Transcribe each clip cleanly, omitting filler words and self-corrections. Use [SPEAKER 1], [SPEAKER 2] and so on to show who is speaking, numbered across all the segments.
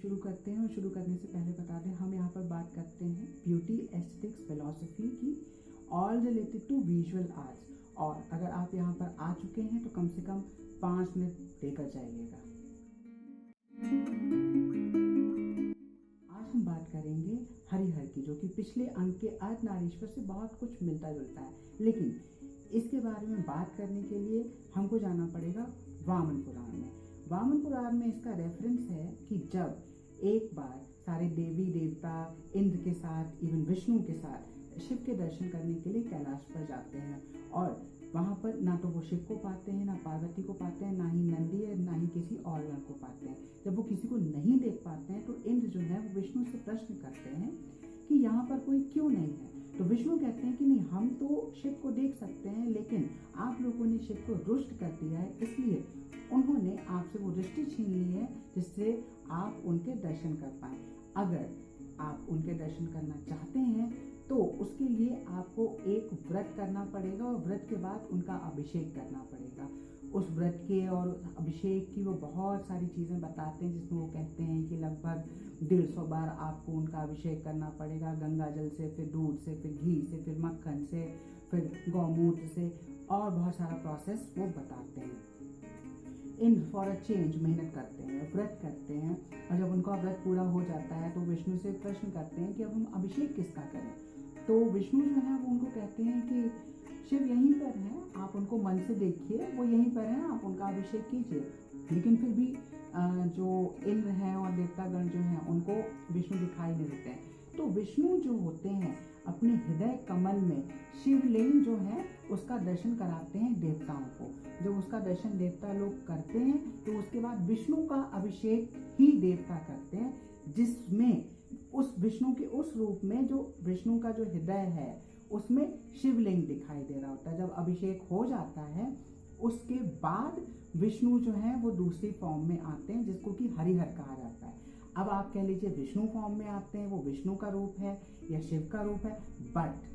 [SPEAKER 1] शुरू करते हैं और शुरू करने से पहले बता दें हम यहाँ पर बात करते हैं ब्यूटी एस्थेटिक्स फिलॉसफी की all related to visual arts. और अगर आप यहाँ पर आ चुके हैं तो कम से कम 5 मिनट देकर जाइएगा। आज हम बात करेंगे हरिहर की, जो कि पिछले अंक के अर्धनारीश्वर से बहुत कुछ मिलता जुलता है, लेकिन इसके बारे में बात करने के लिए हमको जाना पड़ेगा वामन पुराण में। वामन पुराण में इसका रेफरेंस है कि जब एक बार सारे देवी देवता इंद्र के साथ, इवन विष्णु के साथ शिव के दर्शन करने के लिए कैलाश पर जाते हैं, और वहाँ पर ना तो वो शिव को पाते हैं, ना पार्वती को पाते हैं, ना ही नंदी है, ना ही किसी और गण को पाते हैं। जब वो किसी को नहीं देख पाते हैं तो इंद्र जो है वो विष्णु से प्रश्न करते हैं कि यहाँ पर कोई क्यों नहीं है। तो विष्णु कहते हैं कि नहीं, हम तो शिव को देख सकते हैं, लेकिन आप लोगों ने शिव को रुष्ट कर दिया है, इसलिए उन्होंने आपसे वो दृष्टि छीन ली है जिससे आप उनके दर्शन कर पाए। अगर आप उनके दर्शन करना चाहते हैं तो उसके लिए आपको एक व्रत करना पड़ेगा, और व्रत के बाद उनका अभिषेक करना पड़ेगा। उस व्रत के और अभिषेक की वो बहुत सारी चीज़ें बताते हैं, जिसमें वो कहते हैं कि लगभग 150 बार आपको उनका अभिषेक करना पड़ेगा, गंगा जल से, फिर दूध से, फिर घी से, फिर मक्खन से, फिर गौमूत्र से, और बहुत सारा प्रोसेस वो बताते हैं। इन फॉर अ चेंज मेहनत करते हैं, व्रत करते हैं, और जब उनका व्रत पूरा हो जाता है तो विष्णु से प्रश्न करते हैं कि अब हम अभिषेक किसका करें। तो विष्णु जो है वो उनको कहते हैं कि शिव यहीं पर हैं, आप उनको मन से देखिए, वो यहीं पर हैं, आप उनका अभिषेक कीजिए। लेकिन फिर भी जो इंद्र हैं और देवतागण जो हैं उनको विष्णु दिखाई नहीं देते हैं। तो विष्णु जो होते हैं अपने हृदय कमल में शिवलिंग जो है उसका दर्शन कराते हैं देवताओं को। जब उसका दर्शन देवता लोग करते हैं तो उसके बाद विष्णु का अभिषेक ही देवता करते हैं, जिसमें उस विष्णु के उस रूप में जो विष्णु का जो हृदय है उसमें शिवलिंग दिखाई दे रहा होता है। जब अभिषेक हो जाता है उसके बाद विष्णु जो है वो दूसरी फॉर्म में आते हैं, जिसको कि हरिहर कहा जाता है। अब आप कह लीजिए विष्णु फॉर्म में आते हैं, वो विष्णु का रूप है या शिव का रूप है, बट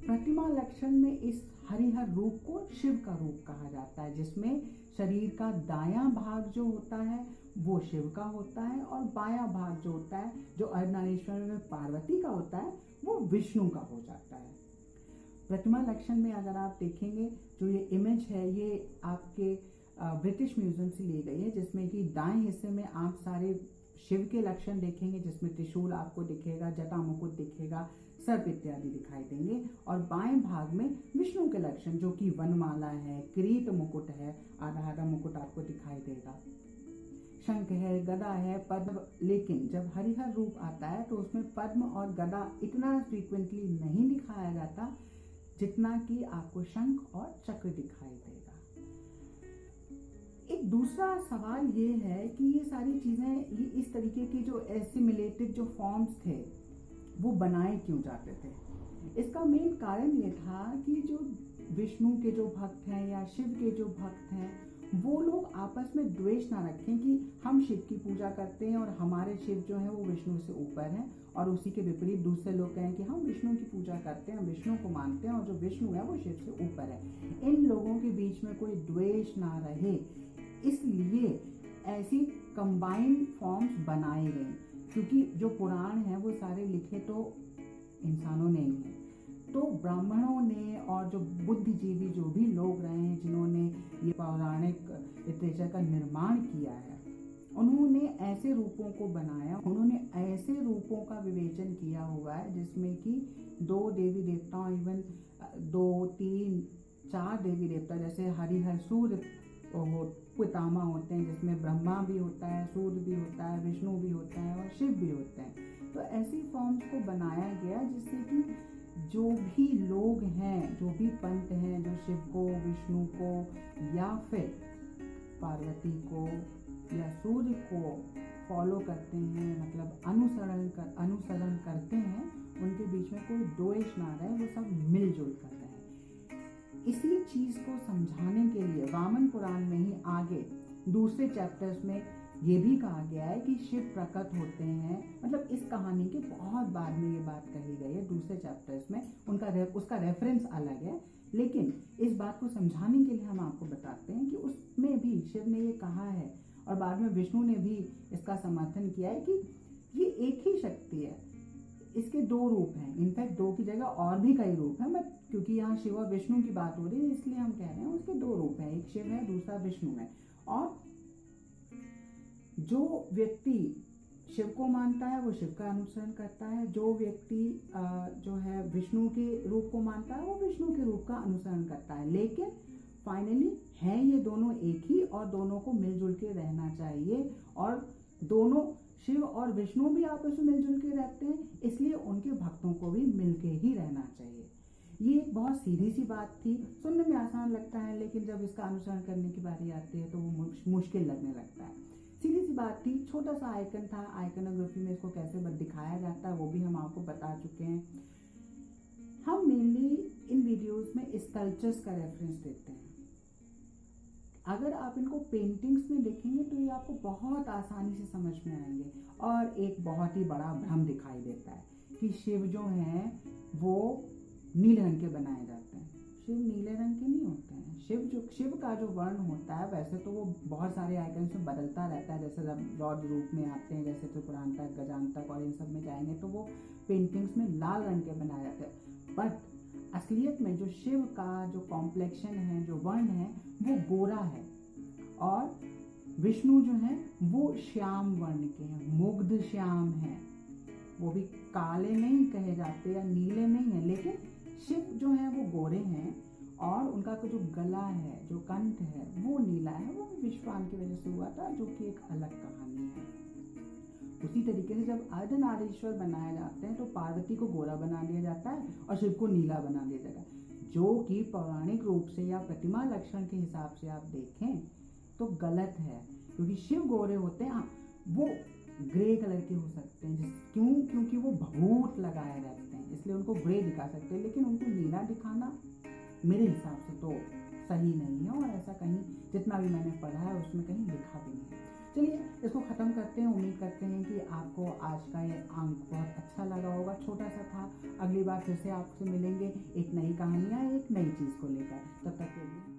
[SPEAKER 1] प्रतिमा लक्षण में इस हरिहर रूप को शिव का रूप कहा जाता है, जिसमें शरीर का दायां भाग जो होता है वो शिव का होता है, और बायां भाग जो होता है, जो अर्धनारीश्वर में पार्वती का होता है, वो विष्णु का हो जाता है। प्रतिमा लक्षण में अगर आप देखेंगे, जो ये इमेज है ये आपके ब्रिटिश म्यूजियम से ली गई है, जिसमें कि दाएं हिस्से में आप सारे शिव के लक्षण देखेंगे, जिसमें त्रिशूल आपको दिखेगा, जटा मुकुट दिखेगा, सर्प इत्यादि दिखाई देंगे, और बाएं भाग में विष्णु के लक्षण जो कि वनमाला है, किरीट मुकुट है, आधा आधा मुकुट आपको दिखाई देगा, शंख है, गदा है, पद्म। लेकिन जब हरिहर रूप आता है तो उसमें पद्म और गदा इतना फ्रीक्वेंटली नहीं दिखाया जाता जितना कि आपको शंख और चक्र दिखाई देगा। एक दूसरा सवाल ये है कि ये सारी चीजें, ये इस तरीके की जो एसिमिलेटेड जो फॉर्म्स थे वो बनाए क्यों जाते थे। इसका मेन कारण ये था कि जो विष्णु के जो भक्त हैं या शिव के जो भक्त हैं वो लोग आपस में द्वेष ना रखें कि हम शिव की पूजा करते हैं और हमारे शिव जो है वो विष्णु से ऊपर हैं, और उसी के विपरीत दूसरे लोग कहें कि हम विष्णु की पूजा करते हैं, हम विष्णु को मानते हैं, और जो विष्णु है वो शिव से ऊपर है। इन लोगों के बीच में कोई द्वेष ना रहे, इसलिए ऐसी कंबाइंड फॉर्म्स बनाए गए, क्योंकि जो पुराण है वो सारे लिखे तो इंसानों ने ही है। तो ब्राह्मणों ने और जो बुद्धिजीवी जो भी लोग रहे हैं जिन्होंने ये पौराणिक लिटरेचर का निर्माण किया है, उन्होंने ऐसे रूपों को बनाया, उन्होंने ऐसे रूपों का विवेचन किया हुआ है जिसमें कि 2 देवी देवताओं, इवन 2, 3, 4 देवी देवता, जैसे हरिहर सूर्य पितामह होते हैं, जिसमें ब्रह्मा भी होता है, सूर्य भी होता है, विष्णु भी होता है और शिव भी होते हैं। तो ऐसी फॉर्म्स को बनाया गया जिससे कि जो भी लोग हैं, जो भी पंथ हैं, जो शिव को, विष्णु को या फिर पार्वती को या सूर्य को फॉलो करते हैं, मतलब अनुसरण करते हैं, उनके बीच में कोई द्वेष ना रहे, वो सब मिलजुल कर रहे हैं। इसी चीज को समझाने के लिए वामन पुराण में ही आगे दूसरे चैप्टर्स में ये भी कहा गया है कि शिव प्रकट होते हैं। मतलब इस कहानी के बहुत बाद में ये बात कही गई है दूसरे चैप्टर्स में, उसका रेफरेंस अलग है, लेकिन इस बात को समझाने के लिए हम आपको बताते हैं कि उसमें भी शिव ने ये कहा है, और बाद में विष्णु ने भी इसका समर्थन किया है कि ये एक ही शक्ति है, इसके दो रूप हैं। इनफैक्ट दो की जगह और भी कई रूप हैं, बट क्योंकि यहाँ शिव और विष्णु की बात हो रही है इसलिए हम कह रहे हैं उसके दो रूप हैं, एक शिव है दूसरा विष्णु है। और जो व्यक्ति शिव को मानता है वो शिव का अनुसरण करता है, जो व्यक्ति जो है विष्णु के रूप को मानता है वो विष्णु के रूप का अनुसरण करता है। लेकिन फाइनली है ये दोनों एक ही, और दोनों को मिलजुल के रहना चाहिए, और दोनों शिव और विष्णु भी आपस में मिलजुल के रहते हैं, इसलिए उनके भक्तों को भी मिलके ही रहना चाहिए। ये एक बहुत सीधी सी बात थी, सुनने में आसान लगता है लेकिन जब इसका अनुसरण करने की बारी आती है तो वो मुश्किल लगने लगता है। सीधी सी बात थी, छोटा सा आइकन था, आइकनोग्राफी में इसको कैसे दिखाया जाता है वो भी हम आपको बता चुके हैं। हम मेनली इन वीडियोस में स्कल्पचर्स का रेफरेंस देते हैं। अगर आप इनको पेंटिंग्स में देखेंगे तो ये आपको बहुत आसानी से समझ में आएंगे। और एक बहुत ही बड़ा भ्रम दिखाई देता है कि शिव जो हैं वो नीले रंग के बनाए जाते हैं। शिव नीले रंग के नहीं होते हैं। शिव का जो वर्ण होता है वैसे तो वो बहुत सारे आइकन्स में बदलता रहता है, जैसे जब रौद्र रूप में आते हैं, जैसे त्रिपुरांतक, गजांतक और इन सब में जाएंगे तो वो पेंटिंग्स में लाल रंग के बनाए जाते हैं। बट असलियत में जो शिव का जो कॉम्प्लेक्शन है, जो वर्ण है वो गोरा है, और विष्णु जो है वो श्याम वर्ण के हैं, मुग्ध श्याम है। वो भी काले नहीं कहे जाते या नीले नहीं है, लेकिन शिव जो है वो गोरे हैं, और उनका जो गला है, जो कंठ है वो नीला है। वो विश्वान की वजह से हुआ था, जो कि एक अलग कहानी है। उसी तरीके से जब अर्धनारीश्वर बनाए जाते हैं तो पार्वती को गोरा बना दिया जाता है और शिव को नीला बना दिया जाता है, जो कि पौराणिक रूप से या प्रतिमा लक्षण के हिसाब से आप देखें तो गलत है। क्योंकि शिव गोरे होते हैं, वो ग्रे कलर के हो सकते हैं, क्योंकि वो भभूत लगाए रहते हैं, इसलिए उनको ग्रे दिखा सकते हैं, लेकिन उनको नीला दिखाना मेरे हिसाब से तो सही नहीं है, और ऐसा कहीं जितना भी मैंने पढ़ा है उसमें कहीं लिखा भी नहीं है। चलिए इसको ख़त्म करते हैं। उम्मीद करते हैं कि आपको आज का ये अंक बहुत अच्छा लगा होगा। छोटा सा था, अगली बार फिर से आपसे मिलेंगे एक नई कहानी या एक नई चीज़ को लेकर। तब तक के लिए